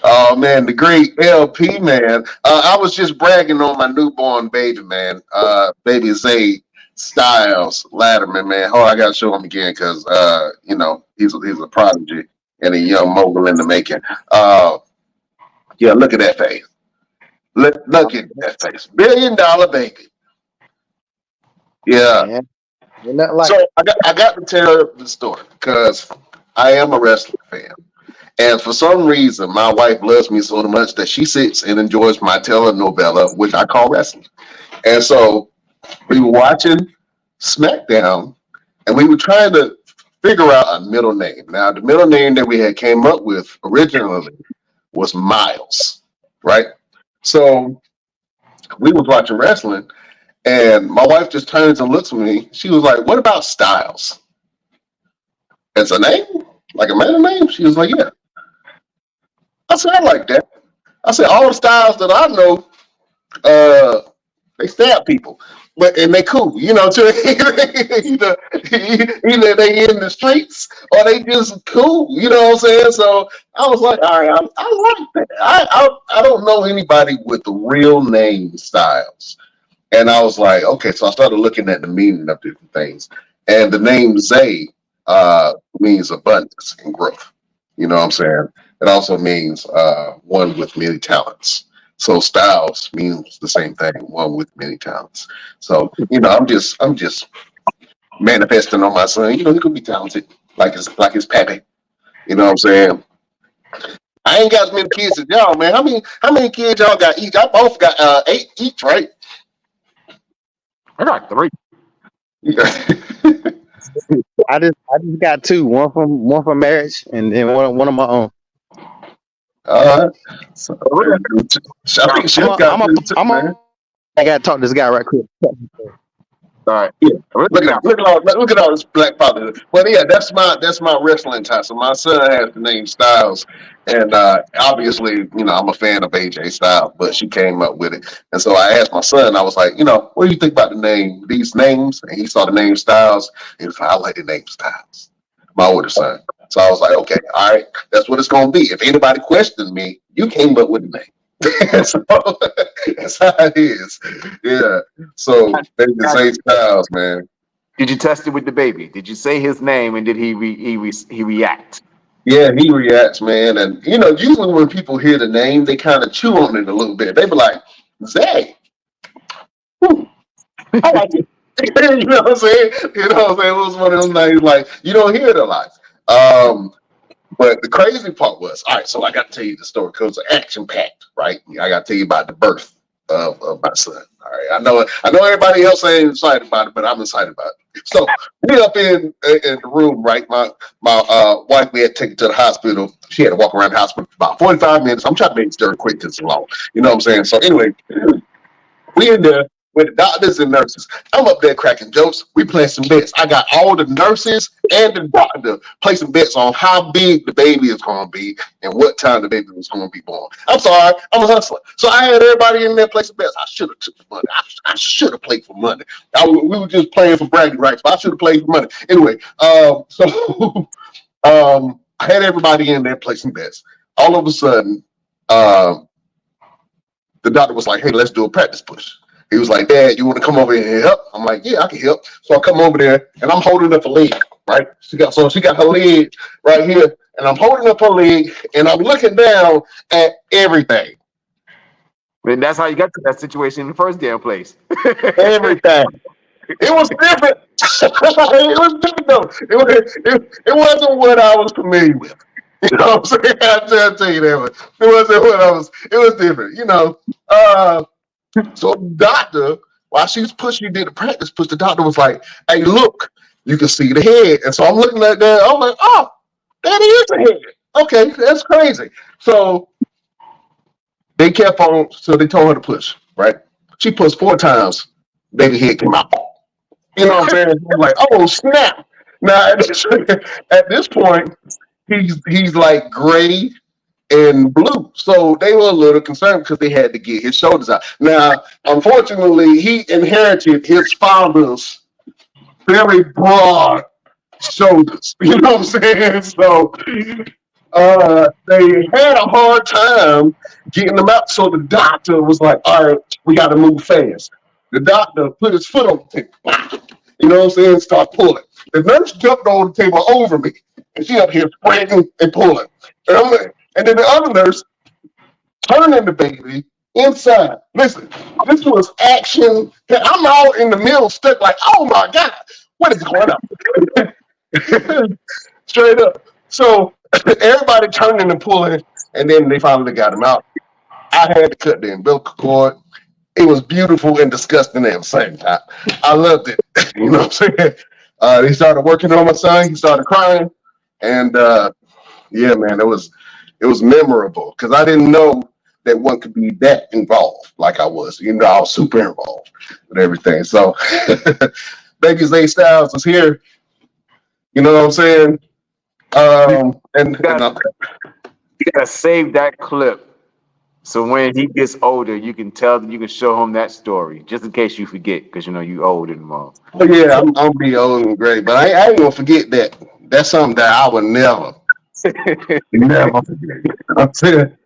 Oh man, the great LP man. I was just bragging on my newborn baby, man. Baby Zay Styles Latterman, man. Oh, I gotta show him again because he's a prodigy and a young mogul in the making. Yeah, look at that face. Look at that face. $1 billion baby. Yeah. Man, ain't nothing like So I got to tell the story because I am a wrestling fan. And for some reason, my wife loves me so much that she sits and enjoys my telenovela, which I call wrestling. And so we were watching SmackDown, and we were trying to figure out a middle name. Now, the middle name that we had came up with originally was Miles, right? So we was watching wrestling, and my wife just turns and looks at me. She was like, "What about Styles? It's a name, like a middle name?" She was like, "Yeah." I said, "I like that." I said, "All the Styles that I know, they stab people, and they cool, to either they in the streets or they just cool, you know what I'm saying?" So I was like, "All right, I like that. I don't know anybody with the real name Styles." And I was like, okay, so I started looking at the meaning of different things. And the name Zay means abundance and growth. You know what I'm saying? It also means one with many talents. So Styles means the same thing, one with many talents. So, I'm just manifesting on my son. He could be talented, like his pappy. You know what I'm saying? I ain't got as many kids as y'all, man. How many kids y'all got each? I both got 8 each, right? I got 3. I just got 2. One from marriage, and then one of my own. So, I think Chef got three too, man. I gotta talk to this guy right quick. All right. Yeah. Look at all this black father. Well, yeah, that's my wrestling tie. So my son has the name Styles, and obviously, I'm a fan of AJ Styles, but she came up with it, and so I asked my son. I was like, what do you think about these names? And he saw the name Styles. He was like, I like the name Styles. My older son. So I was like, okay, all right, that's what it's gonna be. If anybody questions me, you came up with the name. So, that's how it is. Yeah. So baby Zay Styles, man. Did you test it with the baby? Did you say his name and did he react? Yeah, he reacts, man. And usually when people hear the name, they kind of chew on it a little bit. They be like, Zay. I like it. You know what I'm saying? It was one of those names like you don't hear it a lot. But the crazy part was, all right, so I got to tell you the story because it's action packed, right? I got to tell you about the birth of my son. All right, I know everybody else ain't excited about it, but I'm excited about it. So we up in the room, right? My wife, we had to take her to the hospital. She had to walk around the hospital for about 45 minutes. I'm trying to make it very quick because it's long. You know what I'm saying? So anyway, we in there with the doctors and nurses. I'm up there cracking jokes. We playing some bets. I got all the nurses and the doctor placing bets on how big the baby is going to be and what time the baby was going to be born. I'm sorry, I'm a hustler. So I had everybody in there placing bets. I should have took the money. I should have played for money. We were just playing for bragging rights, but I should have played for money. Anyway, so I had everybody in there placing bets. All of a sudden, the doctor was like, hey, let's do a practice push. He was like, Dad, you want to come over here and help? I'm like, yeah, I can help. So I come over there and I'm holding up a leg, right? She got her leg right here, and I'm holding up her leg and I'm looking down at everything. And that's how you got to that situation in the first damn place. Everything. It was different. It was different though. It wasn't what I was familiar with. You know what I'm saying? I'll tell you that one. It wasn't what it was different, So the doctor, while she was pushing, she did the practice push. The doctor was like, hey, look, you can see the head. And so I'm looking at that. I'm like, oh, that is the head. Okay, that's crazy. So they kept on, so they told her to push, right? She pushed 4 times, baby head came out. You know what I'm saying? I'm like, oh, snap. Now, at this point, he's like gray and blue. So they were a little concerned because they had to get his shoulders out. Now, unfortunately, he inherited his father's very broad shoulders. You know what I'm saying? So they had a hard time getting them out. So the doctor was like, all right, we got to move fast. The doctor put his foot on the table. You know what I'm saying? Start pulling. The nurse jumped on the table over me. And she up here spreading and pulling. And then the other nurse turning the baby inside. Listen, this was action. I'm all in the middle, stuck like, oh my God, what is going on? Straight up. So everybody turning and pulling, and then they finally got him out. I had to cut the umbilical cord. It was beautiful and disgusting at the same time. I loved it. You know what I'm saying? They started working on my son. He started crying, and yeah, man, it was memorable because I didn't know that one could be that involved like I was. You know, I was super involved with everything. So, baby Zay Styles is here. You know what I'm saying? You gotta save that clip so when he gets older, you can show him that story just in case you forget because you know you old and all. Oh yeah, I'm gonna be old and great, but I ain't gonna forget that. That's something that I would never forget. I'm saying